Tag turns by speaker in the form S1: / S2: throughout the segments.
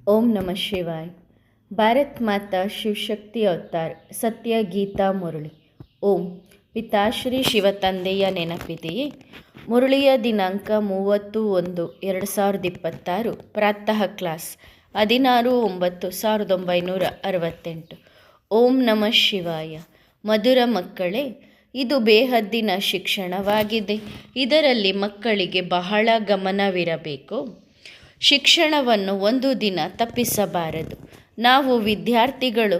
S1: ओम नमः शिवाय। भारत माता ಶಿವಶಕ್ತಿ ಅವತಾರ್ ಸತ್ಯ ಗೀತಾ ಮುರಳಿ. ಓಂ ಪಿತಾಶ್ರೀ ಶಿವ ತಂದೆಯ ನೆನಪಿದೆಯೇ? ಮುರಳಿಯ ದಿನಾಂಕ 30/1/2026. ಪ್ರಾತಃ ಕ್ಲಾಸ್ 16/9/1968. ಓಂ ನಮಃ ಶಿವಾಯ. ಮಧುರ ಮಕ್ಕಳೇ, ಇದು ಬೇಹದ್ದಿನ ಶಿಕ್ಷಣವಾಗಿದೆ. ಇದರಲ್ಲಿ ಮಕ್ಕಳಿಗೆ ಬಹಳ ಗಮನವಿರಬೇಕು. ಶಿಕ್ಷಣವನ್ನು ಒಂದು ದಿನ ತಪ್ಪಿಸಬಾರದು. ನಾವು ವಿದ್ಯಾರ್ಥಿಗಳು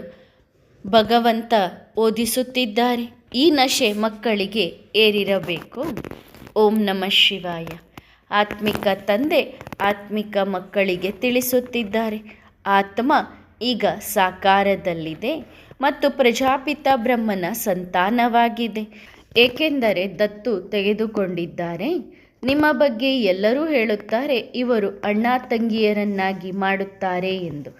S1: ಭಗವಂತ ಓದಿಸುತ್ತಿದ್ದಾರೆ. ಈ ನಶೆ ಮಕ್ಕಳಿಗೆ ಏರಿರಬೇಕು. ಓಂ ನಮಃ ಶಿವಾಯ. ಆತ್ಮಿಕ ತಂದೆ ಆತ್ಮಿಕ ಮಕ್ಕಳಿಗೆ ತಿಳಿಸುತ್ತಿದ್ದಾರೆ. ಆತ್ಮ ಈಗ ಸಾಕಾರದಲ್ಲಿದೆ ಮತ್ತು ಪ್ರಜಾಪಿತ ಬ್ರಹ್ಮನ ಸಂತಾನವಾಗಿದೆ. ಏಕೆಂದರೆ ದತ್ತು ತೆಗೆದುಕೊಂಡಿದ್ದಾರೆ. ನಿಮ್ಮ ಬಗ್ಗೆ ಎಲ್ಲರೂ ಹೇಳುತ್ತಾರೆ, ಇವರು ಅಣ್ಣ ತಂಗಿಯರನ್ನಾಗಿ ಮಾಡುತ್ತಾರೆ ಎಂದು.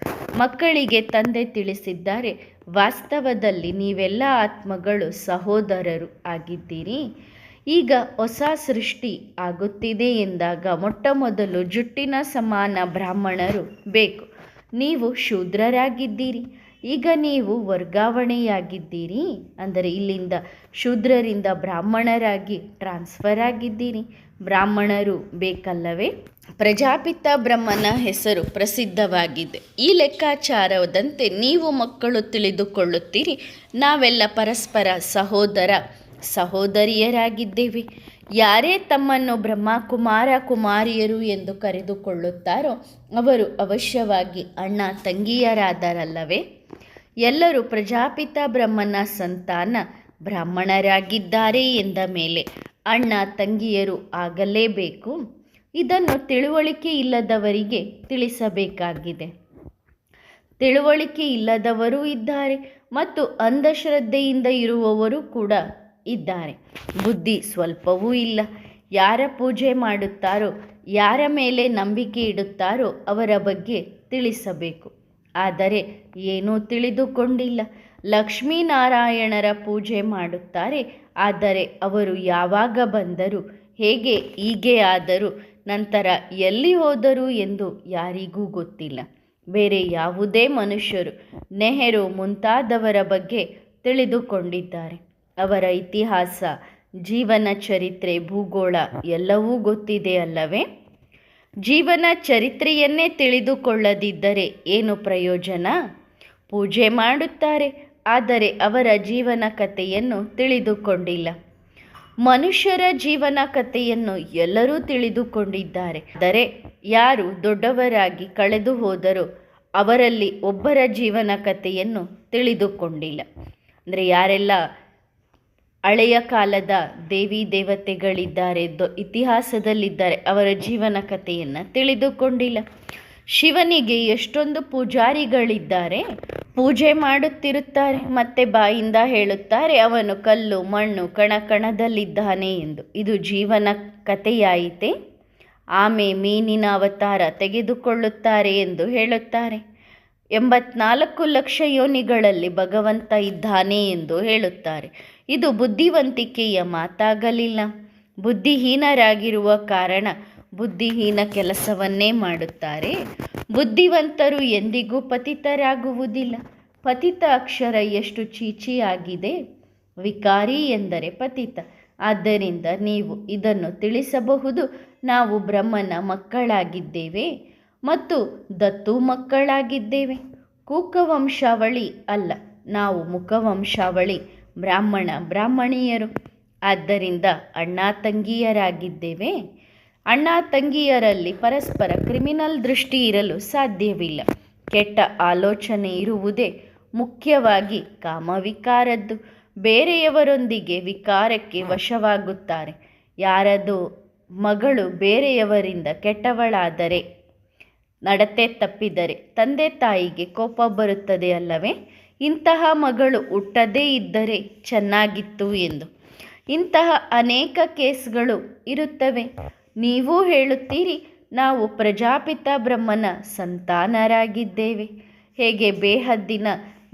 S1: ಮಕ್ಕಳಿಗೆ ತಂದೆ ತಿಳಿಸಿದ್ದಾರೆ, ವಾಸ್ತವದಲ್ಲಿ ನೀವೆಲ್ಲ ಆತ್ಮಗಳು ಸಹೋದರರು ಆಗಿದ್ದೀರಿ. ಈಗ ಹೊಸ ಸೃಷ್ಟಿ ಆಗುತ್ತಿದೆ ಎಂದಾಗ ಮೊಟ್ಟ ಮೊದಲು ಜುಟ್ಟಿನ ಸಮಾನ ಬ್ರಾಹ್ಮಣರು ಬೇಕು. ನೀವು ಶೂದ್ರರಾಗಿದ್ದೀರಿ. ಈಗ ನೀವು ವರ್ಗಾವಣೆಯಾಗಿದ್ದೀರಿ, ಅಂದರೆ ಇಲ್ಲಿಂದ ಶೂದ್ರರಿಂದ ಬ್ರಾಹ್ಮಣರಾಗಿ ಟ್ರಾನ್ಸ್ಫರ್ ಆಗಿದ್ದೀರಿ. ಬ್ರಾಹ್ಮಣರು ಬೇಕಲ್ಲವೇ? ಪ್ರಜಾಪಿತ ಬ್ರಹ್ಮನ ಹೆಸರು ಪ್ರಸಿದ್ಧವಾಗಿದೆ. ಈ ಲೆಕ್ಕಾಚಾರದಂತೆ ನೀವು ಮಕ್ಕಳು ತಿಳಿದುಕೊಳ್ಳುತ್ತೀರಿ, ನಾವೆಲ್ಲ ಪರಸ್ಪರ ಸಹೋದರ ಸಹೋದರಿಯರಾಗಿದ್ದೇವೆ. ಯಾರೇ ತಮ್ಮನ್ನು ಬ್ರಹ್ಮಕುಮಾರ ಕುಮಾರಿಯರು ಎಂದು ಕರೆದುಕೊಳ್ಳುತ್ತಾರೋ ಅವರು ಅವಶ್ಯವಾಗಿ ಅಣ್ಣ ತಂಗಿಯರಾದರಲ್ಲವೇ? ಎಲ್ಲರೂ ಪ್ರಜಾಪಿತ ಬ್ರಹ್ಮನ ಸಂತಾನ ಬ್ರಾಹ್ಮಣರಾಗಿದ್ದಾರೆ ಎಂದ ಮೇಲೆ ಅಣ್ಣ ತಂಗಿಯರು ಆಗಲೇಬೇಕು. ಇದನ್ನು ತಿಳುವಳಿಕೆ ಇಲ್ಲದವರಿಗೆ ತಿಳಿಸಬೇಕಾಗಿದೆ. ತಿಳುವಳಿಕೆ ಇಲ್ಲದವರೂ ಇದ್ದಾರೆ ಮತ್ತು ಅಂಧಶ್ರದ್ಧೆಯಿಂದ ಇರುವವರು ಕೂಡ ಇದ್ದಾರೆ. ಬುದ್ಧಿ ಸ್ವಲ್ಪವೂ ಇಲ್ಲ. ಯಾರ ಪೂಜೆ ಮಾಡುತ್ತಾರೋ, ಯಾರ ಮೇಲೆ ನಂಬಿಕೆ ಇಡುತ್ತಾರೋ ಅವರ ಬಗ್ಗೆ ತಿಳಿಸಬೇಕು. ಆದರೆ ಏನೂ ತಿಳಿದುಕೊಂಡಿಲ್ಲ. ಲಕ್ಷ್ಮೀನಾರಾಯಣರ ಪೂಜೆ ಮಾಡುತ್ತಾರೆ, ಆದರೆ ಅವರು ಯಾವಾಗ ಬಂದರು, ಹೇಗೆ ಹೀಗೆ ಆದರು, ನಂತರ ಎಲ್ಲಿ ಹೋದರು ಎಂದು ಯಾರಿಗೂ ಗೊತ್ತಿಲ್ಲ. ಬೇರೆ ಯಾವುದೇ ಮನುಷ್ಯರು ನೆಹರು ಮುಂತಾದವರ ಬಗ್ಗೆ ತಿಳಿದುಕೊಂಡಿದ್ದಾರೆ. ಅವರ ಇತಿಹಾಸ, ಜೀವನ ಚರಿತ್ರೆ, ಭೂಗೋಳ ಎಲ್ಲವೂ ಗೊತ್ತಿದೆ ಅಲ್ಲವೇ? ಜೀವನ ಚರಿತ್ರೆಯನ್ನೇ ತಿಳಿದುಕೊಳ್ಳದಿದ್ದರೆ ಏನು ಪ್ರಯೋಜನ? ಪೂಜೆ ಮಾಡುತ್ತಾರೆ, ಆದರೆ ಅವರ ಜೀವನ ಕಥೆಯನ್ನು ತಿಳಿದುಕೊಂಡಿಲ್ಲ. ಮನುಷ್ಯರ ಜೀವನ ಕಥೆಯನ್ನು ಎಲ್ಲರೂ ತಿಳಿದುಕೊಂಡಿದ್ದಾರೆ, ಆದರೆ ಯಾರು ದೊಡ್ಡವರಾಗಿ ಕಳೆದು ಹೋದರೋ ಅವರಲ್ಲಿ ಒಬ್ಬರ ಜೀವನ ಕಥೆಯನ್ನು ತಿಳಿದುಕೊಂಡಿಲ್ಲ. ಅಂದರೆ ಯಾರೆಲ್ಲ ಹಳೆಯ ಕಾಲದ ದೇವಿ ದೇವತೆಗಳಿದ್ದಾರೆ, ಇತಿಹಾಸದಲ್ಲಿದ್ದಾರೆ, ಅವರ ಜೀವನ ಕಥೆಯನ್ನು ತಿಳಿದುಕೊಂಡಿಲ್ಲ. ಶಿವನಿಗೆ ಎಷ್ಟೊಂದು ಪೂಜಾರಿಗಳಿದ್ದಾರೆ, ಪೂಜೆ ಮಾಡುತ್ತಿರುತ್ತಾರೆ, ಮತ್ತೆ ಬಾಯಿಂದ ಹೇಳುತ್ತಾರೆ ಅವನು ಕಲ್ಲು ಮಣ್ಣು ಕಣಕಣದಲ್ಲಿದ್ದಾನೆ ಎಂದು. ಇದು ಜೀವನ ಕಥೆಯಾಯಿತೆ? ಆಮೆ ಮೀನಿನ ಅವತಾರ ತೆಗೆದುಕೊಳ್ಳುತ್ತಾರೆ ಎಂದು ಹೇಳುತ್ತಾರೆ. 84 ಲಕ್ಷ ಯೋನಿಗಳಲ್ಲಿ ಭಗವಂತ ಇದ್ದಾನೆ ಎಂದು ಹೇಳುತ್ತಾರೆ. ಇದು ಬುದ್ಧಿವಂತಿಕೆಯ ಮಾತಾಗಲಿಲ್ಲ. ಬುದ್ಧಿಹೀನರಾಗಿರುವ ಕಾರಣ ಬುದ್ಧಿಹೀನ ಕೆಲಸವನ್ನೇ ಮಾಡುತ್ತಾರೆ. ಬುದ್ಧಿವಂತರು ಎಂದಿಗೂ ಪತಿತರಾಗುವುದಿಲ್ಲ. ಪತಿತ ಅಕ್ಷರ ಎಷ್ಟು ಚೀಚಿಯಾಗಿದೆ. ವಿಕಾರಿ ಎಂದರೆ ಪತಿತ. ಆದ್ದರಿಂದ ನೀವು ಇದನ್ನು ತಿಳಿಸಬಹುದು, ನಾವು ಬ್ರಹ್ಮನ ಮಕ್ಕಳಾಗಿದ್ದೇವೆ ಮತ್ತು ದತ್ತು ಮಕ್ಕಳಾಗಿದ್ದೇವೆ. ಕೂಕವಂಶಾವಳಿ ಅಲ್ಲ, ನಾವು ಮುಖವಂಶಾವಳಿ, ಬ್ರಾಹ್ಮಣ ಬ್ರಾಹ್ಮಣಿಯರು. ಆದ್ದರಿಂದ ಅಣ್ಣ ತಂಗಿಯರಾಗಿದ್ದೇವೆ. ಅಣ್ಣ ತಂಗಿಯರಲ್ಲಿ ಪರಸ್ಪರ ಕ್ರಿಮಿನಲ್ ದೃಷ್ಟಿ ಇರಲು ಸಾಧ್ಯವಿಲ್ಲ. ಕೆಟ್ಟ ಆಲೋಚನೆ ಇರುವುದೇ ಮುಖ್ಯವಾಗಿ ಕಾಮವಿಕಾರದ್ದು. ಬೇರೆಯವರೊಂದಿಗೆ ವಿಕಾರಕ್ಕೆ ವಶವಾಗುತ್ತಾರೆ. ಯಾರದು ಮಗಳು ಬೇರೆಯವರಿಂದ ಕೆಟ್ಟವಳಾದರೆ, ನಡತೆ ತಪ್ಪಿದರೆ ತಂದೆ ತಾಯಿಗೆ ಕೋಪ ಬರುತ್ತದೆ ಅಲ್ಲವೇ? ಇಂತಹ ಮಗಳು ಹುಟ್ಟದೇ ಇದ್ದರೆ ಚೆನ್ನಾಗಿತ್ತು ಎಂದು. ಇಂತಹ ಅನೇಕ ಕೇಸ್ಗಳು ಇರುತ್ತವೆ. ನೀವು ಹೇಳುತ್ತೀರಿ, ನಾವು ಪ್ರಜಾಪಿತ ಬ್ರಹ್ಮನ ಸಂತಾನರಾಗಿದ್ದೇವೆ. ಹೇಗೆ ಬೇಹದ್ದಿನ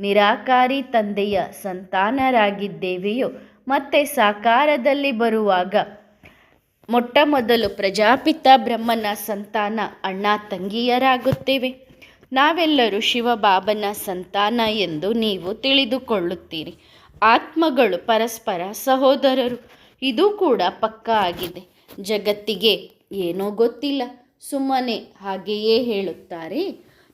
S1: ನಿರಾಕಾರಿ ತಂದೆಯ ಸಂತಾನರಾಗಿದ್ದೇವೆಯೋ, ಮತ್ತೆ ಸಾಕಾರದಲ್ಲಿ ಬರುವಾಗ ಮೊಟ್ಟ ಮೊದಲು ಪ್ರಜಾಪಿತ ಬ್ರಹ್ಮನ ಸಂತಾನ ಅಣ್ಣ ತಂಗಿಯರಾಗುತ್ತೇವೆ. ನಾವೆಲ್ಲರೂ ಶಿವಬಾಬನ ಸಂತಾನ ಎಂದು ನೀವು ತಿಳಿದುಕೊಳ್ಳುತ್ತೀರಿ. ಆತ್ಮಗಳು ಪರಸ್ಪರ ಸಹೋದರರು, ಇದು ಕೂಡ ಪಕ್ಕಾ ಆಗಿದೆ. ಜಗತ್ತಿಗೆ ಏನೋ ಗೊತ್ತಿಲ್ಲ, ಸುಮ್ಮನೆ ಹಾಗೆಯೇ ಹೇಳುತ್ತಾರೆ.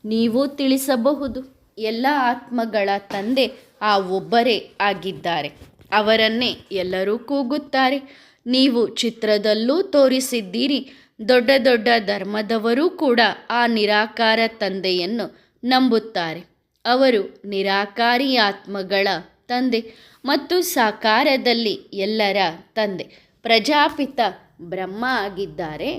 S1: ನೀವು ತಿಳಿಸಬಹುದು, ಎಲ್ಲ ಆತ್ಮಗಳ ತಂದೆ ಆ ಒಬ್ಬರೇ ಆಗಿದ್ದಾರೆ. ಅವರನ್ನೇ ಎಲ್ಲರೂ ಕೂಗುತ್ತಾರೆ. ನೀವು ಚಿತ್ರದಲ್ಲೂ ತೋರಿಸಿದ್ದೀರಿ. ದೊಡ್ಡ ದೊಡ್ಡ ಧರ್ಮದವರೂ ಕೂಡ ಆ ನಿರಾಕಾರ ತಂದೆಯನ್ನು ನಂಬುತ್ತಾರೆ. ಅವರು ನಿರಾಕಾರಿ ಆತ್ಮಗಳ ತಂದೆ ಮತ್ತು ಸಾಕಾರದಲ್ಲಿ ಎಲ್ಲರ ತಂದೆ ಪ್ರಜಾಪಿತ ಬ್ರಹ್ಮ ಆಗಿದ್ದಾರೆ.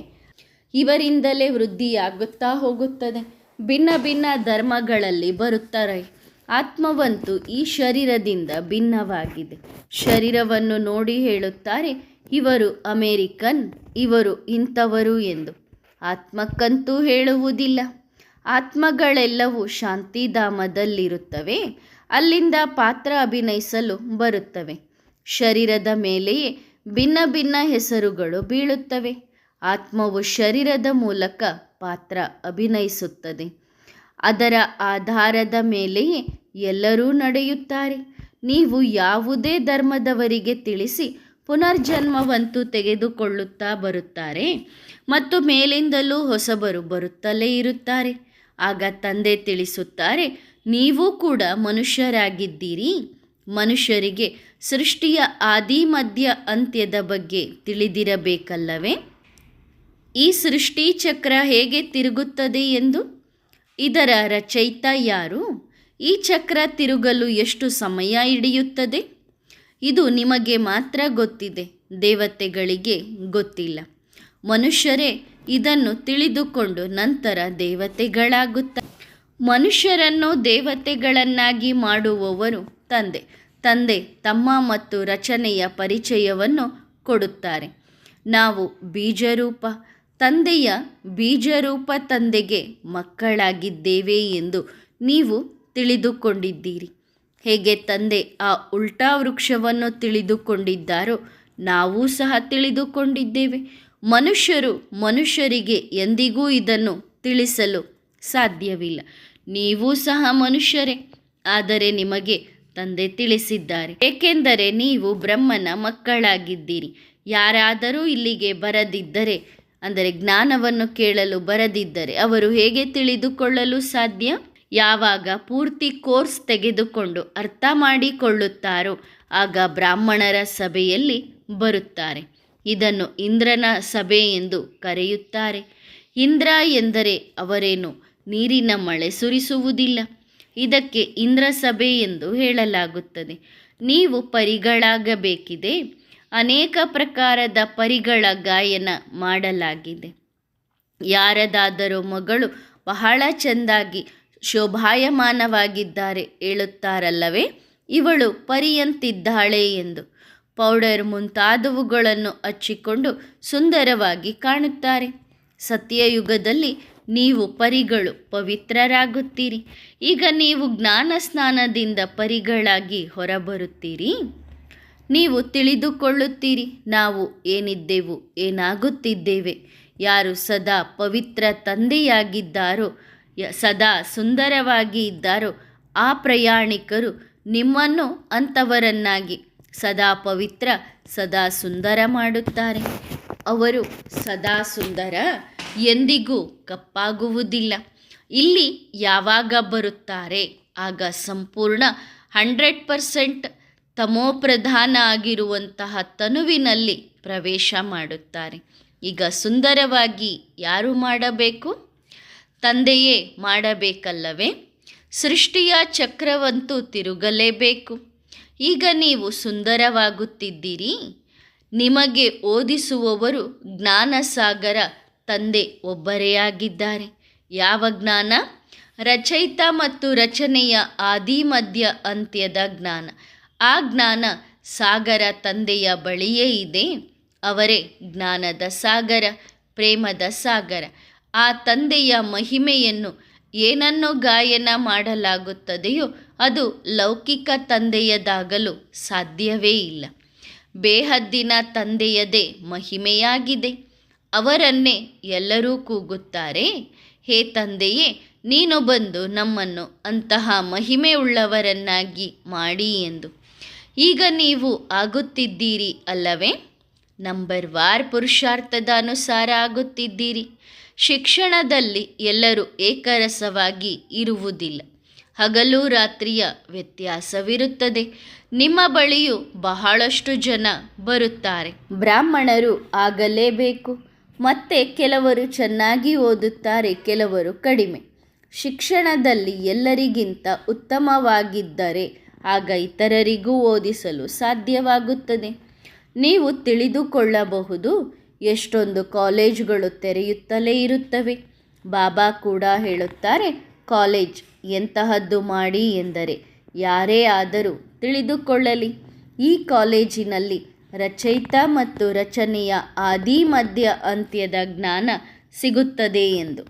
S1: ಇವರಿಂದಲೇ ವೃದ್ಧಿಯಾಗುತ್ತಾ ಹೋಗುತ್ತದೆ. ಭಿನ್ನ ಭಿನ್ನ ಧರ್ಮಗಳಲ್ಲಿ ಬರುತ್ತಾರೆ. ಆತ್ಮವಂತೂ ಈ ಶರೀರದಿಂದ ಭಿನ್ನವಾಗಿದೆ. ಶರೀರವನ್ನು ನೋಡಿ ಹೇಳುತ್ತಾರೆ, ಇವರು ಅಮೇರಿಕನ್, ಇವರು ಇಂಥವರು ಎಂದು. ಆತ್ಮಕ್ಕಂತೂ ಹೇಳುವುದಿಲ್ಲ. ಆತ್ಮಗಳೆಲ್ಲವೂ ಶಾಂತಿಧಾಮದಲ್ಲಿರುತ್ತವೆ. ಅಲ್ಲಿಂದ ಪಾತ್ರ ಅಭಿನಯಿಸಲು ಬರುತ್ತವೆ. ಶರೀರದ ಮೇಲೆಯೇ ಭಿನ್ನ ಭಿನ್ನ ಹೆಸರುಗಳು ಬೀಳುತ್ತವೆ. ಆತ್ಮವು ಶರೀರದ ಮೂಲಕ ಪಾತ್ರ ಅಭಿನಯಿಸುತ್ತದೆ. ಅದರ ಆಧಾರದ ಮೇಲೆಯೇ ಎಲ್ಲರೂ ನಡೆಯುತ್ತಾರೆ. ನೀವು ಯಾವುದೇ ಧರ್ಮದವರಿಗೆ ತಿಳಿಸಿ ಪುನರ್ಜನ್ಮವಂತೂ ತೆಗೆದುಕೊಳ್ಳುತ್ತಾ ಬರುತ್ತಾರೆ ಮತ್ತು ಮೇಲಿಂದಲೂ ಹೊಸಬರು ಬರುತ್ತಲೇ ಇರುತ್ತಾರೆ. ಆಗ ತಂದೆ ತಿಳಿಸುತ್ತಾರೆ, ನೀವು ಕೂಡ ಮನುಷ್ಯರಾಗಿದ್ದೀರಿ. ಮನುಷ್ಯರಿಗೆ ಸೃಷ್ಟಿಯ ಆದಿ ಮಧ್ಯ ಅಂತ್ಯದ ಬಗ್ಗೆ ತಿಳಿದಿರಬೇಕಲ್ಲವೇ? ಈ ಸೃಷ್ಟಿ ಚಕ್ರ ಹೇಗೆ ತಿರುಗುತ್ತದೆ ಎಂದು. ಇದರ ರಚಯಿತ ಯಾರು? ಈ ಚಕ್ರ ತಿರುಗಲು ಎಷ್ಟು ಸಮಯ ಹಿಡಿಯುತ್ತದೆ? ಇದು ನಿಮಗೆ ಮಾತ್ರ ಗೊತ್ತಿದೆ, ದೇವತೆಗಳಿಗೆ ಗೊತ್ತಿಲ್ಲ. ಮನುಷ್ಯರೇ ಇದನ್ನು ತಿಳಿದುಕೊಂಡು ನಂತರ ದೇವತೆಗಳಾಗುತ್ತಾರೆ. ಮನುಷ್ಯರನ್ನು ದೇವತೆಗಳನ್ನಾಗಿ ಮಾಡುವವರು ತಂದೆ. ತಂದೆ ತಮ್ಮ ಮತ್ತು ರಚನೆಯ ಪರಿಚಯವನ್ನು ಕೊಡುತ್ತಾರೆ. ನಾವು ಬೀಜರೂಪ ತಂದೆಯ ಬೀಜರೂಪ ತಂದೆಗೆ ಮಕ್ಕಳಾಗಿದ್ದೇವೆ ಎಂದು ನೀವು ತಿಳಿದುಕೊಂಡಿದ್ದೀರಿ. ಹೇಗೆ ತಂದೆ ಆ ಉಲ್ಟಾ ವೃಕ್ಷವನ್ನು ತಿಳಿದುಕೊಂಡಿದ್ದಾರೋ ನಾವೂ ಸಹ ತಿಳಿದುಕೊಂಡಿದ್ದೇವೆ. ಮನುಷ್ಯರು ಮನುಷ್ಯರಿಗೆ ಎಂದಿಗೂ ಇದನ್ನು ತಿಳಿಸಲು ಸಾಧ್ಯವಿಲ್ಲ. ನೀವೂ ಸಹ ಮನುಷ್ಯರೇ, ಆದರೆ ನಿಮಗೆ ತಂದೆ ತಿಳಿಸಿದ್ದಾರೆ. ಏಕೆಂದರೆ ನೀವು ಬ್ರಹ್ಮನ ಮಕ್ಕಳಾಗಿದ್ದೀರಿ. ಯಾರಾದರೂ ಇಲ್ಲಿಗೆ ಬರದಿದ್ದರೆ, ಅಂದರೆ ಜ್ಞಾನವನ್ನು ಕೇಳಲು ಬರದಿದ್ದರೆ ಅವರು ಹೇಗೆ ತಿಳಿದುಕೊಳ್ಳಲು ಸಾಧ್ಯ? ಯಾವಾಗ ಪೂರ್ತಿ ಕೋರ್ಸ್ ತೆಗೆದುಕೊಂಡು ಅರ್ಥ ಮಾಡಿಕೊಳ್ಳುತ್ತಾರೋ ಆಗ ಬ್ರಾಹ್ಮಣರ ಸಭೆಯಲ್ಲಿ ಬರುತ್ತಾರೆ. ಇದನ್ನು ಇಂದ್ರನ ಸಭೆ ಎಂದು ಕರೆಯುತ್ತಾರೆ. ಇಂದ್ರ ಎಂದರೆ ಅವರೇನು ನೀರಿನ ಮಳೆ ಸುರಿಸುವುದಿಲ್ಲ. ಇದಕ್ಕೆ ಇಂದ್ರ ಸಭೆ ಎಂದು ಹೇಳಲಾಗುತ್ತದೆ. ನೀವು ಪರಿಗಳಾಗಬೇಕಿದೆ. ಅನೇಕ ಪ್ರಕಾರದ ಪರಿಗಳ ಗಾಯನ ಮಾಡಲಾಗಿದೆ. ಯಾರದಾದರೂ ಮಗಳು ಬಹಳ ಚೆಂದಾಗಿ ಶೋಭಾಯಮಾನವಾಗಿದ್ದಾರೆ ಹೇಳುತ್ತಾರಲ್ಲವೇ, ಇವಳು ಪರಿಯಂತಿದ್ದಾಳೆ ಎಂದು. ಪೌಡರ್ ಮುಂತಾದವುಗಳನ್ನು ಹಚ್ಚಿಕೊಂಡು ಸುಂದರವಾಗಿ ಕಾಣುತ್ತಾರೆ. ಸತ್ಯಯುಗದಲ್ಲಿ ನೀವು ಪರಿಗಳು ಪವಿತ್ರರಾಗುತ್ತೀರಿ. ಈಗ ನೀವು ಜ್ಞಾನ ಸ್ನಾನದಿಂದ ಪರಿಗಳಾಗಿ ಹೊರಬರುತ್ತೀರಿ. ನೀವು ತಿಳಿದುಕೊಳ್ಳುತ್ತೀರಿ, ನಾವು ಏನಿದ್ದೆವು, ಏನಾಗುತ್ತಿದ್ದೇವೆ. ಯಾರು ಸದಾ ಪವಿತ್ರ ತಂದೆಯಾಗಿದ್ದಾರೋ, ಸದಾ ಸುಂದರವಾಗಿ ಇದ್ದಾರೋ ಆ ಪ್ರಯಾಣಿಕರು ನಿಮ್ಮನ್ನು ಅಂಥವರನ್ನಾಗಿ ಸದಾ ಪವಿತ್ರ, ಸದಾ ಸುಂದರ ಮಾಡುತ್ತಾರೆ. ಅವರು ಸದಾ ಸುಂದರ, ಎಂದಿಗೂ ಕಪ್ಪಾಗುವುದಿಲ್ಲ. ಇಲ್ಲಿ ಯಾವಾಗ ಬರುತ್ತಾರೆ ಆಗ ಸಂಪೂರ್ಣ 100% ತಮೋಪ್ರಧಾನ ಆಗಿರುವಂತಹ ತನುವಿನಲ್ಲಿ ಪ್ರವೇಶ ಮಾಡುತ್ತಾರೆ. ಈಗ ಸುಂದರವಾಗಿ ಯಾರು ಮಾಡಬೇಕು? ತಂದೆಯೇ ಮಾಡಬೇಕಲ್ಲವೇ? ಸೃಷ್ಟಿಯ ಚಕ್ರವಂತೂ ತಿರುಗಲೇಬೇಕು. ಈಗ ನೀವು ಸುಂದರವಾಗುತ್ತಿದ್ದೀರಿ. ನಿಮಗೆ ಓದಿಸುವವರು ಜ್ಞಾನಸಾಗರ ತಂದೆ ಒಬ್ಬರೇ ಆಗಿದ್ದಾರೆ. ಯಾವ ಜ್ಞಾನ? ರಚಯಿತ ಮತ್ತು ರಚನೆಯ ಆದಿ ಮಧ್ಯ ಅಂತ್ಯದ ಜ್ಞಾನ. ಆ ಜ್ಞಾನ ಸಾಗರ ತಂದೆಯ ಬಳಿಯೇ ಇದೆ. ಅವರೇ ಜ್ಞಾನದ ಸಾಗರ, ಪ್ರೇಮದ ಸಾಗರ. ಆ ತಂದೆಯ ಮಹಿಮೆಯನ್ನು ಏನನ್ನು ಗಾಯನ ಮಾಡಲಾಗುತ್ತದೆಯೋ ಅದು ಲೌಕಿಕ ತಂದೆಯದಾಗಲು ಸಾಧ್ಯವೇ ಇಲ್ಲ. ಬೇಹದ್ದಿನ ತಂದೆಯದೇ ಮಹಿಮೆಯಾಗಿದೆ. ಅವರನ್ನೇ ಎಲ್ಲರೂ ಕೂಗುತ್ತಾರೆ, ಹೇ ತಂದೆಯೇ, ನೀನು ಬಂದು ನಮ್ಮನ್ನು ಅಂತಹ ಮಹಿಮೆ ಉಳ್ಳವರನ್ನಾಗಿ ಮಾಡಿ ಎಂದು. ಈಗ ನೀವು ಆಗುತ್ತಿದ್ದೀರಿ ಅಲ್ಲವೇ? ನಂಬರ್ ವಾರ್ ಪುರುಷಾರ್ಥದ ಅನುಸಾರ ಆಗುತ್ತಿದ್ದೀರಿ. ಶಿಕ್ಷಣದಲ್ಲಿ ಎಲ್ಲರೂ ಏಕರಸವಾಗಿ ಇರುವುದಿಲ್ಲ. ಹಗಲು ರಾತ್ರಿಯ ವ್ಯತ್ಯಾಸವಿರುತ್ತದೆ. ನಿಮ್ಮ ಬಳಿಯೂ ಬಹಳಷ್ಟು ಜನ ಬರುತ್ತಾರೆ. ಬ್ರಾಹ್ಮಣರು ಆಗಲೇಬೇಕು. ಮತ್ತೆ ಕೆಲವರು ಚೆನ್ನಾಗಿ ಓದುತ್ತಾರೆ, ಕೆಲವರು ಕಡಿಮೆ. ಶಿಕ್ಷಣದಲ್ಲಿ ಎಲ್ಲರಿಗಿಂತ ಉತ್ತಮವಾಗಿದ್ದರೆ ಆಗ ಇತರರಿಗೂ ಓದಿಸಲು ಸಾಧ್ಯವಾಗುತ್ತದೆ. ನೀವು ತಿಳಿದುಕೊಳ್ಳಬಹುದು, ಎಷ್ಟೊಂದು ಕಾಲೇಜುಗಳು ತೆರೆಯುತ್ತಲೇ ಇರುತ್ತವೆ. ಬಾಬಾ ಕೂಡ ಹೇಳುತ್ತಾರೆ, ಕಾಲೇಜ್ ಎಂತಹದ್ದು ಮಾಡಿ ಎಂದರೆ ಯಾರೇ ಆದರೂ ತಿಳಿದುಕೊಳ್ಳಲಿ. ಈ ಕಾಲೇಜಿನಲ್ಲಿ ರಚಯಿತ ಮತ್ತು ರಚನೆಯ ಆದಿ ಮಧ್ಯ ಅಂತ್ಯದ ಜ್ಞಾನ ಸಿಗುತ್ತದೆ ಎಂದು.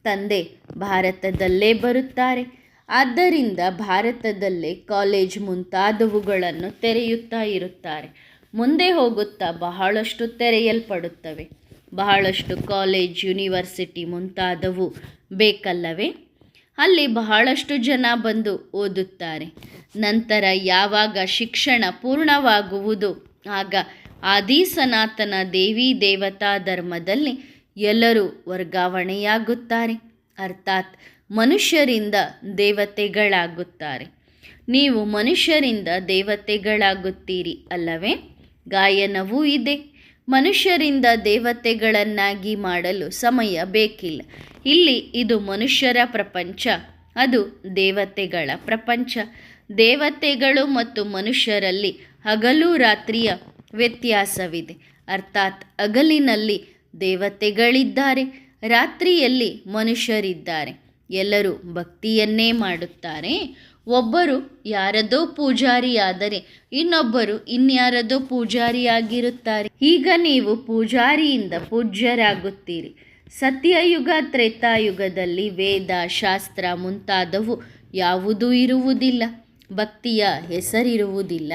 S1: ತಂದೆ ಭಾರತದಲ್ಲೇ ಬರುತ್ತಾರೆ. ಆದ್ದರಿಂದ ಭಾರತದಲ್ಲೇ ಕಾಲೇಜ್ ಮುಂತಾದವುಗಳನ್ನು ತೆರೆಯುತ್ತಾ ಇರುತ್ತಾರೆ. ಮುಂದೆ ಹೋಗುತ್ತಾ ಬಹಳಷ್ಟು ತೆರೆಯಲ್ಪಡುತ್ತವೆ. ಬಹಳಷ್ಟು ಕಾಲೇಜ್, ಯೂನಿವರ್ಸಿಟಿ ಮುಂತಾದವು ಬೇಕಲ್ಲವೇ? ಅಲ್ಲಿ ಬಹಳಷ್ಟು ಜನ ಬಂದು ಓದುತ್ತಾರೆ. ನಂತರ ಯಾವಾಗ ಶಿಕ್ಷಣ ಪೂರ್ಣವಾಗುವುದು ಆಗ ಆದಿ ಸನಾತನ ದೇವಿ ದೇವತಾ ಧರ್ಮದಲ್ಲಿ ಎಲ್ಲರೂ ವರ್ಗಾವಣೆಯಾಗುತ್ತಾರೆ. ಅರ್ಥಾತ್ ಮನುಷ್ಯರಿಂದ ದೇವತೆಗಳಾಗುತ್ತಾರೆ. ನೀವು ಮನುಷ್ಯರಿಂದ ದೇವತೆಗಳಾಗುತ್ತೀರಿ ಅಲ್ಲವೇ? ಗಾಯನವೂ ಇದೆ. ಮನುಷ್ಯರಿಂದ ದೇವತೆಗಳನ್ನಾಗಿ ಮಾಡಲು ಸಮಯ ಬೇಕಿಲ್ಲ. ಇಲ್ಲಿ ಇದು ಮನುಷ್ಯರ ಪ್ರಪಂಚ, ಅದು ದೇವತೆಗಳ ಪ್ರಪಂಚ. ದೇವತೆಗಳು ಮತ್ತು ಮನುಷ್ಯರಲ್ಲಿ ಹಗಲು ರಾತ್ರಿಯ ವ್ಯತ್ಯಾಸವಿದೆ. ಅರ್ಥಾತ್ ಹಗಲಿನಲ್ಲಿ ದೇವತೆಗಳಿದ್ದಾರೆ, ರಾತ್ರಿಯಲ್ಲಿ ಮನುಷ್ಯರಿದ್ದಾರೆ. ಎಲ್ಲರೂ ಭಕ್ತಿಯನ್ನೇ ಮಾಡುತ್ತಾರೆ. ಒಬ್ಬರು ಯಾರದೋ ಪೂಜಾರಿಯಾದರೆ ಇನ್ನೊಬ್ಬರು ಇನ್ಯಾರದೋ ಪೂಜಾರಿಯಾಗಿರುತ್ತಾರೆ. ಈಗ ನೀವು ಪೂಜಾರಿಯಿಂದ ಪೂಜ್ಯರಾಗುತ್ತೀರಿ. ಸತ್ಯಯುಗ ತ್ರೇತಾಯುಗದಲ್ಲಿ ವೇದ, ಶಾಸ್ತ್ರ ಮುಂತಾದವು ಯಾವುದೂ ಇರುವುದಿಲ್ಲ. ಭಕ್ತಿಯ ಹೆಸರಿರುವುದಿಲ್ಲ.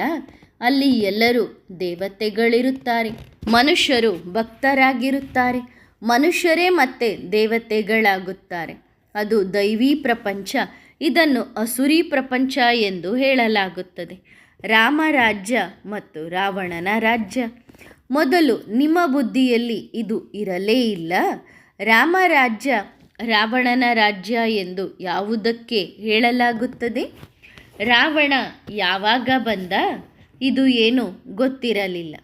S1: ಅಲ್ಲಿ ಎಲ್ಲರೂ ದೇವತೆಗಳಿರುತ್ತಾರೆ. ಮನುಷ್ಯರು ಭಕ್ತರಾಗಿರುತ್ತಾರೆ. ಮನುಷ್ಯರೇ ಮತ್ತೆ ದೇವತೆಗಳಾಗುತ್ತಾರೆ. ಅದು ದೈವಿ ಪ್ರಪಂಚ. ಇದನ್ನು ಅಸುರಿ ಪ್ರಪಂಚ ಎಂದು ಹೇಳಲಾಗುತ್ತದೆ. ರಾಮರಾಜ್ಯ ಮತ್ತು ರಾವಣನ ರಾಜ್ಯ. ಮೊದಲು ನಿಮ್ಮ ಬುದ್ಧಿಯಲ್ಲಿ ಇದು ಇರಲೇ ಇಲ್ಲ. ರಾಮರಾಜ್ಯ, ರಾವಣನ ರಾಜ್ಯ ಎಂದು ಯಾವುದಕ್ಕೆ ಹೇಳಲಾಗುತ್ತದೆ? ರಾವಣ ಯಾವಾಗ ಬಂದ? ಇದು ಏನು ಗೊತ್ತಿರಲಿಲ್ಲ.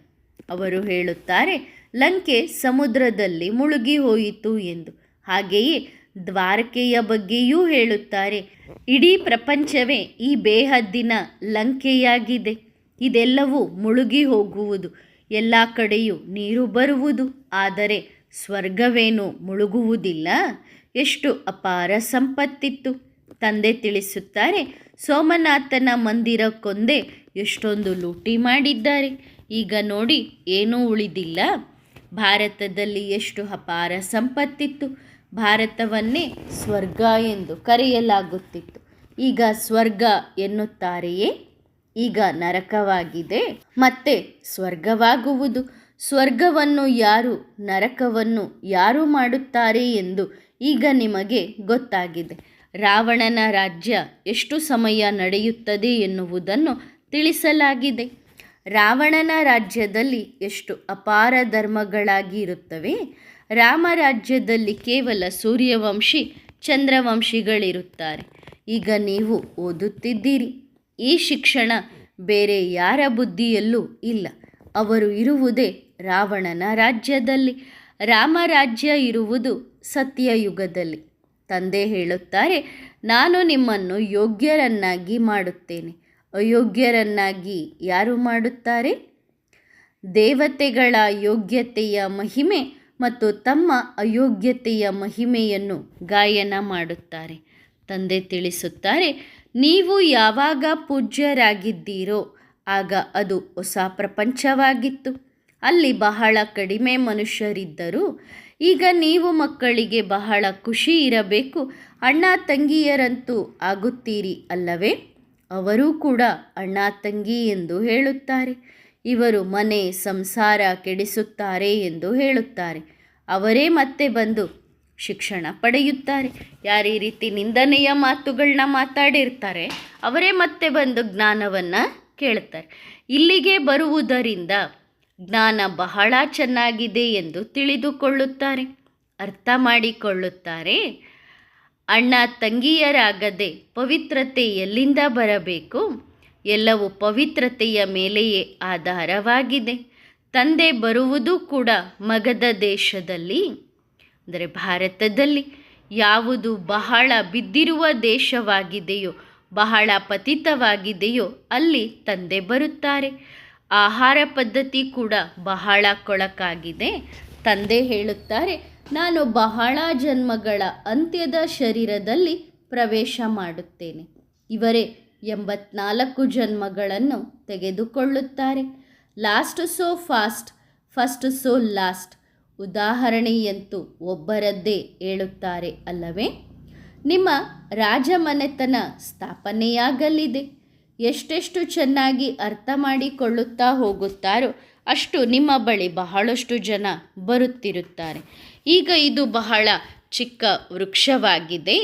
S1: ಅವರು ಹೇಳುತ್ತಾರೆ, ಲಂಕೆ ಸಮುದ್ರದಲ್ಲಿ ಮುಳುಗಿ ಹೋಯಿತು ಎಂದು. ಹಾಗೆಯೇ ದ್ವಾರಕೆಯ ಬಗ್ಗೆಯೂ ಹೇಳುತ್ತಾರೆ. ಇಡೀ ಪ್ರಪಂಚವೇ ಈ ಬೇಹದ್ದಿನ ಲಂಕೆಯಾಗಿದೆ. ಇದೆಲ್ಲವೂ ಮುಳುಗಿ ಹೋಗುವುದು. ಎಲ್ಲ ಕಡೆಯೂ ನೀರು ಬರುವುದು. ಆದರೆ ಸ್ವರ್ಗವೇನೂ ಮುಳುಗುವುದಿಲ್ಲ. ಎಷ್ಟು ಅಪಾರ ಸಂಪತ್ತಿತ್ತು. ತಂದೆ ತಿಳಿಸುತ್ತಾರೆ, ಸೋಮನಾಥನ ಮಂದಿರಕ್ಕೊಂದೇ ಎಷ್ಟೊಂದು ಲೂಟಿ ಮಾಡಿದ್ದಾರೆ. ಈಗ ನೋಡಿ, ಏನೂ ಉಳಿದಿಲ್ಲ. ಭಾರತದಲ್ಲಿ ಎಷ್ಟು ಅಪಾರ ಸಂಪತ್ತಿತ್ತು. ಭಾರತವನ್ನೇ ಸ್ವರ್ಗ ಎಂದು ಕರೆಯಲಾಗುತ್ತಿತ್ತು. ಈಗ ಸ್ವರ್ಗ ಎನ್ನುತ್ತಾರೆಯೇ? ಈಗ ನರಕವಾಗಿದೆ, ಮತ್ತೆ ಸ್ವರ್ಗವಾಗುವುದು. ಸ್ವರ್ಗವನ್ನು ಯಾರು, ನರಕವನ್ನು ಯಾರು ಮಾಡುತ್ತಾರೆ ಎಂದು ಈಗ ನಿಮಗೆ ಗೊತ್ತಾಗಿದೆ. ರಾವಣನ ರಾಜ್ಯ ಎಷ್ಟು ಸಮಯ ನಡೆಯುತ್ತದೆ ಎನ್ನುವುದನ್ನು ತಿಳಿಸಲಾಗಿದೆ. ರಾವಣನ ರಾಜ್ಯದಲ್ಲಿ ಎಷ್ಟು ಅಪಾರ ಧರ್ಮಗಳಾಗಿ ಇರುತ್ತವೆ. ರಾಮರಾಜ್ಯದಲ್ಲಿ ಕೇವಲ ಸೂರ್ಯವಂಶಿ, ಚಂದ್ರವಂಶಿಗಳಿರುತ್ತಾರೆ. ಈಗ ನೀವು ಓದುತ್ತಿದ್ದೀರಿ. ಈ ಶಿಕ್ಷಣ ಬೇರೆ ಯಾರ ಬುದ್ಧಿಯಲ್ಲೂ ಇಲ್ಲ. ಅವರು ಇರುವುದೇ ರಾವಣನ ರಾಜ್ಯದಲ್ಲಿ. ರಾಮರಾಜ್ಯ ಇರುವುದು ಸತ್ಯಯುಗದಲ್ಲಿ. ತಂದೆ ಹೇಳುತ್ತಾರೆ, ನಾನು ನಿಮ್ಮನ್ನು ಯೋಗ್ಯರನ್ನಾಗಿ ಮಾಡುತ್ತೇನೆ. ಅಯೋಗ್ಯರನ್ನಾಗಿ ಯಾರು ಮಾಡುತ್ತಾರೆ? ದೇವತೆಗಳ ಯೋಗ್ಯತೆಯ ಮಹಿಮೆ ಮತ್ತು ತಮ್ಮ ಅಯೋಗ್ಯತೆಯ ಮಹಿಮೆಯನ್ನು ಗಾಯನ ಮಾಡುತ್ತಾರೆ. ತಂದೆ ತಿಳಿಸುತ್ತಾರೆ, ನೀವು ಯಾವಾಗ ಪೂಜ್ಯರಾಗಿದ್ದೀರೋ ಆಗ ಅದು ಹೊಸ ಪ್ರಪಂಚವಾಗಿತ್ತು. ಅಲ್ಲಿ ಬಹಳ ಕಡಿಮೆ ಮನುಷ್ಯರಿದ್ದರು. ಈಗ ನೀವು ಮಕ್ಕಳಿಗೆ ಬಹಳ ಖುಷಿ ಇರಬೇಕು. ಅಣ್ಣ ತಂಗಿಯರಂತೂ ಆಗುತ್ತೀರಿ ಅಲ್ಲವೇ? ಅವರೂ ಕೂಡ ಅಣ್ಣ ತಂಗಿ ಎಂದು ಹೇಳುತ್ತಾರೆ. ಇವರು ಮನೆ ಸಂಸಾರ ಕೆಡಿಸುತ್ತಾರೆ ಎಂದು ಹೇಳುತ್ತಾರೆ. ಅವರೇ ಮತ್ತೆ ಬಂದು ಶಿಕ್ಷಣ ಪಡೆಯುತ್ತಾರೆ. ಯಾರು ಈ ರೀತಿ ನಿಂದನೆಯ ಮಾತುಗಳನ್ನ ಮಾತಾಡಿರ್ತಾರೆ ಅವರೇ ಮತ್ತೆ ಬಂದು ಜ್ಞಾನವನ್ನು ಕೇಳುತ್ತಾರೆ. ಇಲ್ಲಿಗೆ ಬರುವುದರಿಂದ ಜ್ಞಾನ ಬಹಳ ಚೆನ್ನಾಗಿದೆ ಎಂದು ತಿಳಿದುಕೊಳ್ಳುತ್ತಾರೆ, ಅರ್ಥ ಮಾಡಿಕೊಳ್ಳುತ್ತಾರೆ. ಅಣ್ಣ ತಂಗಿಯರಾಗದೆ ಪವಿತ್ರತೆ ಎಲ್ಲಿಂದ ಬರಬೇಕು? ಎಲ್ಲವೂ ಪವಿತ್ರತೆಯ ಮೇಲೆಯೇ ಆಧಾರವಾಗಿದೆ. ತಂದೆ ಬರುವುದು ಕೂಡ ಮಗಧ ದೇಶದಲ್ಲಿ, ಅಂದರೆ ಭಾರತದಲ್ಲಿ. ಯಾವುದು ಬಹಳ ಬಿದ್ದಿರುವ ದೇಶವಾಗಿದೆಯೋ, ಬಹಳ ಪತಿತವಾಗಿದೆಯೋ ಅಲ್ಲಿ ತಂದೆ ಬರುತ್ತಾರೆ. ಆಹಾರ ಪದ್ಧತಿ ಕೂಡ ಬಹಳ ಕೊಳಕಾಗಿದೆ. ತಂದೆ ಹೇಳುತ್ತಾರೆ, ನಾನು ಬಹಳ ಜನ್ಮಗಳ ಅಂತ್ಯದ ಶರೀರದಲ್ಲಿ ಪ್ರವೇಶ ಮಾಡುತ್ತೇನೆ. ಇವರೇ 84 ಜನ್ಮಗಳನ್ನು ತೆಗೆದುಕೊಳ್ಳುತ್ತಾರೆ. Last so fast, first so last. ಉದಾಹರಣೆಯಂತೂ ಒಬ್ಬರದ್ದೇ ಹೇಳುತ್ತಾರೆ ಅಲ್ಲವೇ? ನಿಮ್ಮ ರಾಜಮನೆತನ ಸ್ಥಾಪನೆಯಾಗಲಿದೆ. ಎಷ್ಟೆಷ್ಟು ಚೆನ್ನಾಗಿ ಅರ್ಥ ಮಾಡಿಕೊಳ್ಳುತ್ತಾ ಹೋಗುತ್ತಾರೋ ಅಷ್ಟು ನಿಮ್ಮ ಬಳಿ ಬಹಳಷ್ಟು ಜನ ಬರುತ್ತಿರುತ್ತಾರೆ. ಈಗ ಇದು ಬಹಳ ಚಿಕ್ಕ ವೃಕ್ಷವಾಗಿದೆ.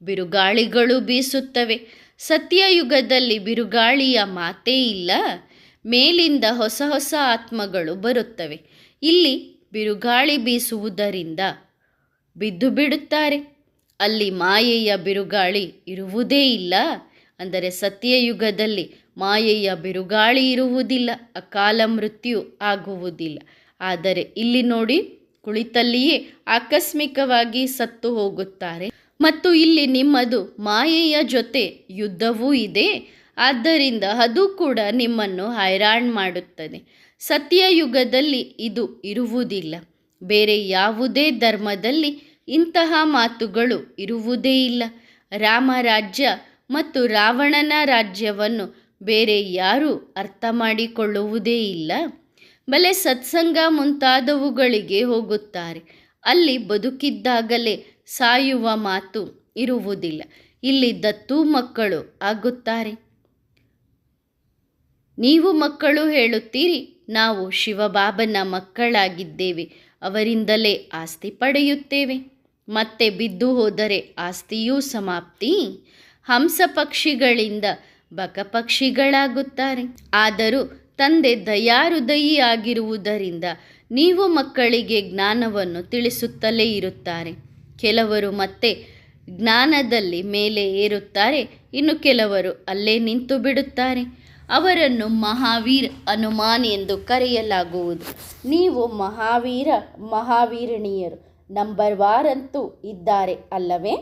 S1: ಬಿರುಗಾಳಿಗಳು ಬೀಸುತ್ತವೆ. ಸತ್ಯಯುಗದಲ್ಲಿ ಬಿರುಗಾಳಿಯ ಮಾತೇ ಇಲ್ಲ. ಮೇಲಿಂದ ಹೊಸ ಹೊಸ ಆತ್ಮಗಳು ಬರುತ್ತವೆ. ಇಲ್ಲಿ ಬಿರುಗಾಳಿ ಬೀಸುವುದರಿಂದ ಬಿದ್ದು ಬಿಡುತ್ತಾರೆ. ಅಲ್ಲಿ ಮಾಯೆಯ ಬಿರುಗಾಳಿ ಇರುವುದೇ ಇಲ್ಲ. ಅಂದರೆ ಸತ್ಯಯುಗದಲ್ಲಿ ಮಾಯೆಯ ಬಿರುಗಾಳಿ ಇರುವುದಿಲ್ಲ, ಅಕಾಲ ಮೃತ್ಯು ಆಗುವುದಿಲ್ಲ. ಆದರೆ ಇಲ್ಲಿ ನೋಡಿ, ಕುಳಿತಲ್ಲಿಯೇ ಆಕಸ್ಮಿಕವಾಗಿ ಸತ್ತು ಹೋಗುತ್ತಾರೆ. ಮತ್ತು ಇಲ್ಲಿ ನಿಮ್ಮದು ಮಾಯೆಯ ಜೊತೆ ಯುದ್ಧವೂ ಇದೆ. ಆದ್ದರಿಂದ ಅದು ಕೂಡ ನಿಮ್ಮನ್ನು ಹೈರಾಣ್ ಮಾಡುತ್ತದೆ. ಸತ್ಯಯುಗದಲ್ಲಿ ಇದು ಇರುವುದಿಲ್ಲ. ಬೇರೆ ಯಾವುದೇ ಧರ್ಮದಲ್ಲಿ ಇಂತಹ ಮಾತುಗಳು ಇರುವುದೇ ಇಲ್ಲ. ರಾಮರಾಜ್ಯ ಮತ್ತು ರಾವಣನ ರಾಜ್ಯವನ್ನು ಬೇರೆ ಯಾರೂ ಅರ್ಥ ಮಾಡಿಕೊಳ್ಳುವುದೇ ಇಲ್ಲ. ಬಲೆ ಸತ್ಸಂಗ ಮುಂತಾದವುಗಳಿಗೆ ಹೋಗುತ್ತಾರೆ. ಅಲ್ಲಿ ಬದುಕಿದ್ದಾಗಲೇ ಸಾಯುವ ಮಾತು ಇರುವುದಿಲ್ಲ. ಇಲ್ಲಿ ದತ್ತು ಮಕ್ಕಳು ಆಗುತ್ತಾರೆ. ನೀವು ಮಕ್ಕಳು ಹೇಳುತ್ತೀರಿ, ನಾವು ಶಿವಬಾಬನ ಮಕ್ಕಳಾಗಿದ್ದೇವೆ, ಅವರಿಂದಲೇ ಆಸ್ತಿ ಪಡೆಯುತ್ತೇವೆ. ಮತ್ತೆ ಬಿದ್ದು ಹೋದರೆ ಆಸ್ತಿಯೂ ಸಮಾಪ್ತಿ. ಹಂಸ ಪಕ್ಷಿಗಳಿಂದ ಬಕಪಕ್ಷಿಗಳಾಗುತ್ತಾರೆ. ಆದರೂ ತಂದೆ ದಯಾಹೃದಯಿ ಆಗಿರುವುದರಿಂದ ನೀವು ಮಕ್ಕಳಿಗೆ ಜ್ಞಾನವನ್ನು ತಿಳಿಸುತ್ತಲೇ ಇರುತ್ತಾರೆ. ಕೆಲವರು ಮತ್ತೆ ಜ್ಞಾನದಲ್ಲಿ ಮೇಲೆ ಏರುತ್ತಾರೆ, ಇನ್ನು ಕೆಲವರು ಅಲ್ಲೇ ನಿಂತು ಬಿಡುತ್ತಾರೆ. ಅವರನ್ನು ಮಹಾವೀರ್ ಹನುಮಾನ್ ಎಂದು ಕರೆಯಲಾಗುವುದು. ನೀವು ಮಹಾವೀರಣಿಯರು ನಂಬರ್ 1 ಅಂತೂ ಇದ್ದಾರೆ ಅಲ್ಲವೇ?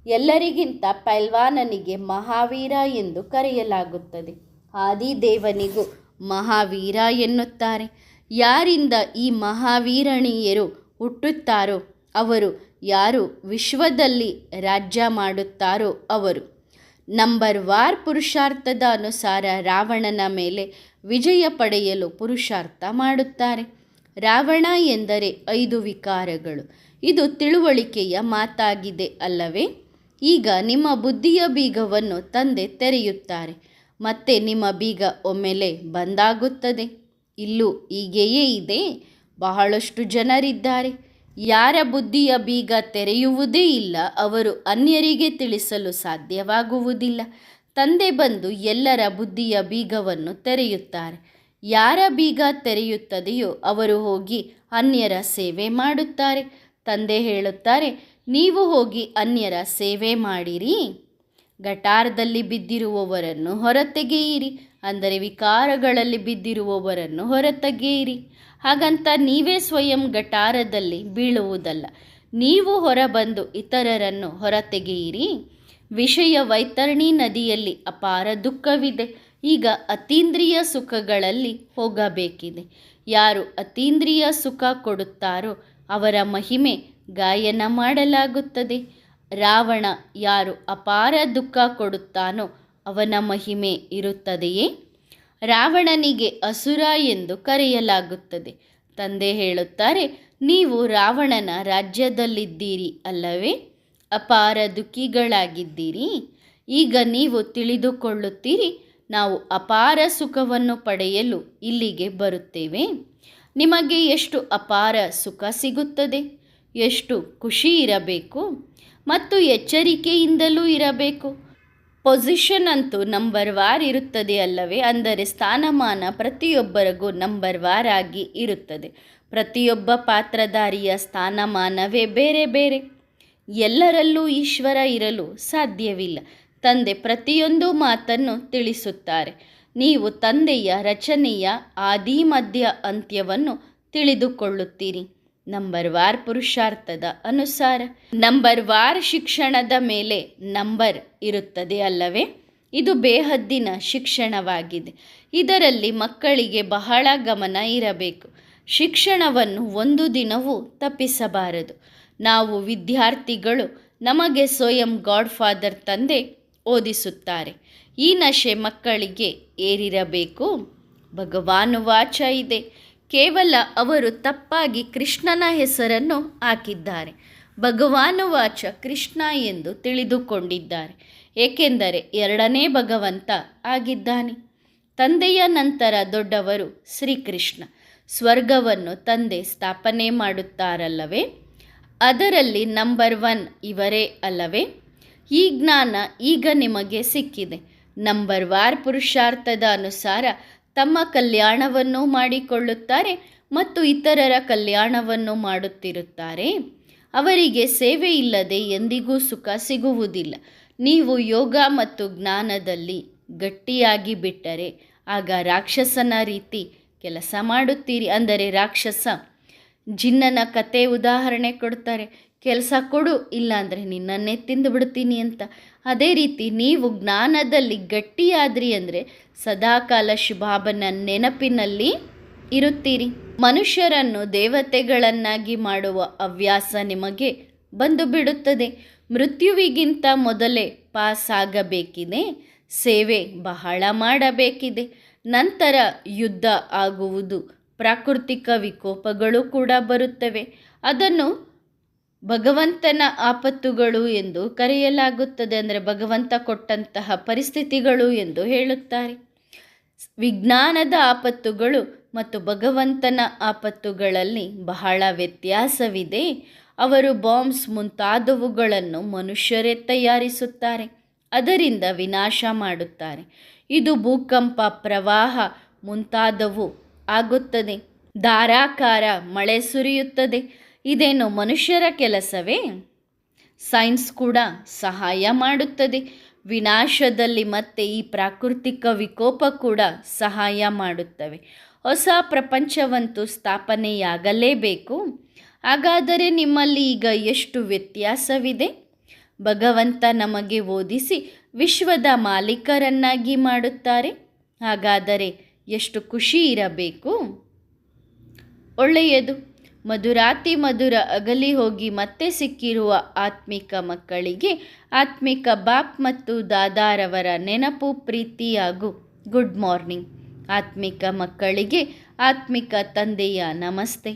S1: ಎಲ್ಲರಿಗಿಂತ ಪೈಲ್ವಾನನಿಗೆ ಮಹಾವೀರ ಎಂದು ಕರೆಯಲಾಗುತ್ತದೆ. ಆದಿದೇವನಿಗೂ ಮಹಾವೀರ ಎನ್ನುತ್ತಾರೆ. ಯಾರಿಂದ ಈ ಮಹಾವೀರಣಿಯರು ಹುಟ್ಟುತ್ತಾರೋ ಅವರು, ಯಾರು ವಿಶ್ವದಲ್ಲಿ ರಾಜ್ಯ ಮಾಡುತ್ತಾರೋ ಅವರು. ನಂಬರ್ 1 ಪುರುಷಾರ್ಥದ ಅನುಸಾರ ರಾವಣನ ಮೇಲೆ ವಿಜಯ ಪಡೆಯಲು ಪುರುಷಾರ್ಥ ಮಾಡುತ್ತಾರೆ. ರಾವಣ ಎಂದರೆ 5 ವಿಕಾರಗಳು. ಇದು ತಿಳುವಳಿಕೆಯ ಮಾತಾಗಿದೆ ಅಲ್ಲವೇ? ಈಗ ನಿಮ್ಮ ಬುದ್ಧಿಯ ಬೀಗವನ್ನು ತಂದೆ ತೆರೆಯುತ್ತಾರೆ. ಮತ್ತೆ ನಿಮ್ಮ ಬೀಗ ಒಮ್ಮೆಲೆ ಬಂದಾಗುತ್ತದೆ. ಇಲ್ಲೂ ಹೀಗೆಯೇ ಇದೆ. ಬಹಳಷ್ಟು ಜನರಿದ್ದಾರೆ. ಯಾರ ಬುದ್ಧಿಯ ಬೀಗ ತೆರೆಯುವುದೇ ಇಲ್ಲ, ಅವರು ಅನ್ಯರಿಗೆ ತಿಳಿಸಲು ಸಾಧ್ಯವಾಗುವುದಿಲ್ಲ. ತಂದೆ ಬಂದು ಎಲ್ಲರ ಬುದ್ಧಿಯ ಬೀಗವನ್ನು ತೆರೆಯುತ್ತಾರೆ. ಯಾರ ಬೀಗ ತೆರೆಯುತ್ತದೆಯೋ ಅವರು ಹೋಗಿ ಅನ್ಯರ ಸೇವೆ ಮಾಡುತ್ತಾರೆ. ತಂದೆ ಹೇಳುತ್ತಾರೆ, ನೀವು ಹೋಗಿ ಅನ್ಯರ ಸೇವೆ ಮಾಡಿರಿ. ಗಟಾರದಲ್ಲಿ ಬಿದ್ದಿರುವವರನ್ನು ಹೊರತೆಗೆಯಿರಿ, ಅಂದರೆ ವಿಕಾರಗಳಲ್ಲಿ ಬಿದ್ದಿರುವವರನ್ನು ಹೊರತೆಗೆಯಿರಿ. ಹಾಗಂತ ನೀವೇ ಸ್ವಯಂ ಗಟಾರದಲ್ಲಿ ಬೀಳುವುದಲ್ಲ. ನೀವು ಹೊರಬಂದು ಇತರರನ್ನು ಹೊರತೆಗೆಯಿರಿ. ವಿಷಯ ವೈತರಣಿ ನದಿಯಲ್ಲಿ ಅಪಾರ ದುಃಖವಿದೆ. ಈಗ ಅತೀಂದ್ರಿಯ ಸುಖಗಳಲ್ಲಿ ಹೋಗಬೇಕಿದೆ. ಯಾರು ಅತೀಂದ್ರಿಯ ಸುಖ ಕೊಡುತ್ತಾರೋ ಅವರ ಮಹಿಮೆ ಗಾಯನ ಮಾಡಲಾಗುತ್ತದೆ. ರಾವಣ ಯಾರು ಅಪಾರ ದುಃಖ ಕೊಡುತ್ತಾನೋ ಅವನ ಮಹಿಮೆ ಇರುತ್ತದೆಯೇ? ರಾವಣನಿಗೆ ಅಸುರ ಎಂದು ಕರೆಯಲಾಗುತ್ತದೆ. ತಂದೆ ಹೇಳುತ್ತಾರೆ, ನೀವು ರಾವಣನ ರಾಜ್ಯದಲ್ಲಿದ್ದೀರಿ ಅಲ್ಲವೇ? ಅಪಾರ ದುಃಖಿಗಳಾಗಿದ್ದೀರಿ. ಈಗ ನೀವು ತಿಳಿದುಕೊಳ್ಳುತ್ತೀರಿ, ನಾವು ಅಪಾರ ಸುಖವನ್ನು ಪಡೆಯಲು ಇಲ್ಲಿಗೆ ಬರುತ್ತೇವೆ. ನಿಮಗೆ ಎಷ್ಟು ಅಪಾರ ಸುಖ ಸಿಗುತ್ತದೆ? ಎಷ್ಟು ಖುಷಿ ಇರಬೇಕು ಮತ್ತು ಎಚ್ಚರಿಕೆಯಿಂದಲೂ ಇರಬೇಕು. ಪೊಸಿಷನ್ ಅಂತೂ ನಂಬರ್ ವಾರ್ ಇರುತ್ತದೆ ಅಲ್ಲವೇ? ಅಂದರೆ ಸ್ಥಾನಮಾನ ಪ್ರತಿಯೊಬ್ಬರಿಗೂ ನಂಬರ್ ವಾರ್ ಆಗಿ ಇರುತ್ತದೆ. ಪ್ರತಿಯೊಬ್ಬ ಪಾತ್ರಧಾರಿಯ ಸ್ಥಾನಮಾನವೇ ಬೇರೆ ಬೇರೆ. ಎಲ್ಲರಲ್ಲೂ ಈಶ್ವರ ಇರಲು ಸಾಧ್ಯವಿಲ್ಲ. ತಂದೆ ಪ್ರತಿಯೊಂದು ಮಾತನ್ನು ತಿಳಿಸುತ್ತಾರೆ. ನೀವು ತಂದೆಯ ರಚನೆಯ ಆದಿ ಮಧ್ಯ ಅಂತ್ಯವನ್ನು ತಿಳಿದುಕೊಳ್ಳುತ್ತೀರಿ. ನಂಬರ್ ವಾರ್ ಪುರುಷಾರ್ಥದ ಅನುಸಾರ ನಂಬರ್ ವಾರ್ ಶಿಕ್ಷಣದ ಮೇಲೆ ನಂಬರ್ ಇರುತ್ತದೆ ಅಲ್ಲವೇ? ಇದು ಬೇಹದ್ದಿನ ಶಿಕ್ಷಣವಾಗಿದೆ. ಇದರಲ್ಲಿ ಮಕ್ಕಳಿಗೆ ಬಹಳ ಗಮನ ಇರಬೇಕು. ಶಿಕ್ಷಣವನ್ನು ಒಂದು ದಿನವೂ ತಪ್ಪಿಸಬಾರದು. ನಾವು ವಿದ್ಯಾರ್ಥಿಗಳು ನಮಗೆ ಸ್ವಯಂ ಗಾಡ್ ಫಾದರ್ ತಂದೆ ಓದಿಸುತ್ತಾರೆ. ಈ ನಶೆ ಮಕ್ಕಳಿಗೆ ಏರಿರಬೇಕು. ಭಗವಾನುವಾಚ ಇದೆ. ಕೇವಲ ಅವರು ತಪ್ಪಾಗಿ ಕೃಷ್ಣನ ಹೆಸರನ್ನು ಹಾಕಿದ್ದಾರೆ. ಭಗವಾನುವಾಚ ಕೃಷ್ಣ ಎಂದು ತಿಳಿದುಕೊಂಡಿದ್ದಾರೆ. ಏಕೆಂದರೆ ಎರಡನೇ ಭಗವಂತ ಆಗಿದ್ದಾನೆ. ತಂದೆಯ ನಂತರ ದೊಡ್ಡವರು ಶ್ರೀಕೃಷ್ಣ. ಸ್ವರ್ಗವನ್ನು ತಂದೆ ಸ್ಥಾಪನೆ ಮಾಡುತ್ತಾರಲ್ಲವೇ? ಅದರಲ್ಲಿ ನಂಬರ್ 1 ಇವರೇ ಅಲ್ಲವೇ? ಈ ಜ್ಞಾನ ಈಗ ನಿಮಗೆ ಸಿಕ್ಕಿದೆ. ನಂಬರ್ ವಾರ್ ಪುರುಷಾರ್ಥದ ಅನುಸಾರ ತಮ್ಮ ಕಲ್ಯಾಣವನ್ನು ಮಾಡಿಕೊಳ್ಳುತ್ತಾರೆ ಮತ್ತು ಇತರರ ಕಲ್ಯಾಣವನ್ನು ಮಾಡುತ್ತಿರುತ್ತಾರೆ. ಅವರಿಗೆ ಸೇವೆ ಇಲ್ಲದೆ ಎಂದಿಗೂ ಸುಖ ಸಿಗುವುದಿಲ್ಲ. ನೀವು ಯೋಗ ಮತ್ತು ಜ್ಞಾನದಲ್ಲಿ ಗಟ್ಟಿಯಾಗಿ ಬಿಟ್ಟರೆ ಆಗ ರಾಕ್ಷಸನ ರೀತಿ ಕೆಲಸ ಮಾಡುತ್ತೀರಿ. ಅಂದರೆ ರಾಕ್ಷಸ ಜಿನ್ನನ ಕತೆ ಉದಾಹರಣೆ ಕೊಡ್ತಾರೆ. ಕೆಲಸ ಕೊಡು, ಇಲ್ಲಾಂದರೆ ನಿನ್ನನ್ನೇ ತಿಂದು ಬಿಡ್ತೀನಿ ಅಂತ. ಅದೇ ರೀತಿ ನೀವು ಜ್ಞಾನದಲ್ಲಿ ಗಟ್ಟಿಯಾದ್ರಿ ಅಂದರೆ ಸದಾಕಾಲ ಶಿವಬಾಬನ ನೆನಪಿನಲ್ಲಿ ಇರುತ್ತೀರಿ. ಮನುಷ್ಯರನ್ನು ದೇವತೆಗಳನ್ನಾಗಿ ಮಾಡುವ ಹವ್ಯಾಸ ನಿಮಗೆ ಬಂದು ಬಿಡುತ್ತದೆ. ಮೃತ್ಯುವಿಗಿಂತ ಮೊದಲೇ ಪಾಸ್ ಆಗಬೇಕಿದೆ. ಸೇವೆ ಬಹಳ ಮಾಡಬೇಕಿದೆ. ನಂತರ ಯುದ್ಧ ಆಗುವುದು. ಪ್ರಾಕೃತಿಕ ವಿಕೋಪಗಳು ಕೂಡ ಬರುತ್ತವೆ. ಅದನ್ನು ಭಗವಂತನ ಆಪತ್ತುಗಳು ಎಂದು ಕರೆಯಲಾಗುತ್ತದೆ. ಅಂದರೆ ಭಗವಂತ ಕೊಟ್ಟಂತಹ ಪರಿಸ್ಥಿತಿಗಳು ಎಂದು ಹೇಳುತ್ತಾರೆ. ವಿಜ್ಞಾನದ ಆಪತ್ತುಗಳು ಮತ್ತು ಭಗವಂತನ ಆಪತ್ತುಗಳಲ್ಲಿ ಬಹಳ ವ್ಯತ್ಯಾಸವಿದೆ. ಅವರು ಬಾಂಬ್ಸ್ ಮುಂತಾದವುಗಳನ್ನು ಮನುಷ್ಯರೇ ತಯಾರಿಸುತ್ತಾರೆ. ಅದರಿಂದ ವಿನಾಶ ಮಾಡುತ್ತಾರೆ. ಇದು ಭೂಕಂಪ, ಪ್ರವಾಹ ಮುಂತಾದವು ಆಗುತ್ತದೆ. ಧಾರಾಕಾರ ಮಳೆ ಸುರಿಯುತ್ತದೆ. ಇದೇನು ಮನುಷ್ಯರ ಕೆಲಸವೇ? ಸೈನ್ಸ್ ಕೂಡ ಸಹಾಯ ಮಾಡುತ್ತದೆ. ವಿನಾಶದಲ್ಲಿ ಮತ್ತೆ ಈ ಪ್ರಾಕೃತಿಕ ವಿಕೋಪ ಕೂಡ ಸಹಾಯ ಮಾಡುತ್ತವೆ. ಹೊಸ ಪ್ರಪಂಚವಂತೂ ಸ್ಥಾಪನೆಯಾಗಲೇಬೇಕು. ಹಾಗಾದರೆ ನಿಮ್ಮಲ್ಲಿ ಈಗ ಎಷ್ಟು ವ್ಯತ್ಯಾಸವಿದೆ? ಭಗವಂತ ನಮಗೆ ಓದಿಸಿ ವಿಶ್ವದ ಮಾಲೀಕರನ್ನಾಗಿ ಮಾಡುತ್ತಾರೆ. ಹಾಗಾದರೆ ಎಷ್ಟು ಖುಷಿ ಇರಬೇಕು. ಒಳ್ಳೆಯದು. ಮಧುರಾತಿ ಮಧುರ ಅಗಲಿ ಹೋಗಿ ಮತ್ತೆ ಸಿಕ್ಕಿರುವ ಆತ್ಮಿಕ ಮಕ್ಕಳಿಗೆ ಆತ್ಮಿಕ ಬಾಪ್ ಮತ್ತು ದಾದಾರವರ ನೆನಪು, ಪ್ರೀತಿ ಹಾಗೂ ಗುಡ್ ಮಾರ್ನಿಂಗ್. ಆತ್ಮಿಕ ಮಕ್ಕಳಿಗೆ ಆತ್ಮಿಕ ತಂದೆಯ ನಮಸ್ತೆ.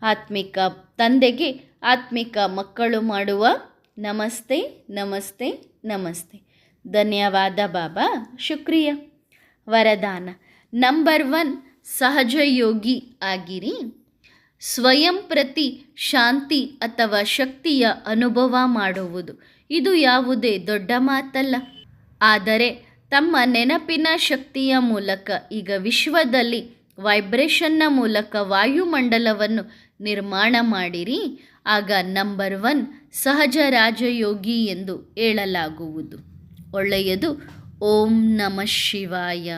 S1: ಆತ್ಮಿಕ ತಂದೆಗೆ ಆತ್ಮಿಕ ಮಕ್ಕಳು ಮಾಡುವ ನಮಸ್ತೆ ನಮಸ್ತೆ ನಮಸ್ತೆ. ಧನ್ಯವಾದ ಬಾಬಾ. ಶುಕ್ರಿಯ. ವರದಾನ ನಂಬರ್ 1 ಸಹಜ ಯೋಗಿ ಆಗಿರಿ. ಸ್ವಯಂ ಪ್ರತಿ ಶಾಂತಿ ಅಥವಾ ಶಕ್ತಿಯ ಅನುಭವ ಮಾಡುವುದು ಇದು ಯಾವುದೇ ದೊಡ್ಡ ಮಾತಲ್ಲ. ಆದರೆ ತಮ್ಮ ನೆನಪಿನ ಶಕ್ತಿಯ ಮೂಲಕ ಈಗ ವಿಶ್ವದಲ್ಲಿ ವೈಬ್ರೇಷನ್ನ ಮೂಲಕ ವಾಯುಮಂಡಲವನ್ನು ನಿರ್ಮಾಣ ಮಾಡಿರಿ. ಆಗ ನಂಬರ್ 1 ಸಹಜ ರಾಜಯೋಗಿ ಎಂದು ಹೇಳಲಾಗುವುದು. ಒಳ್ಳೆಯದು. ಓಂ ನಮಃ ಶಿವಾಯ.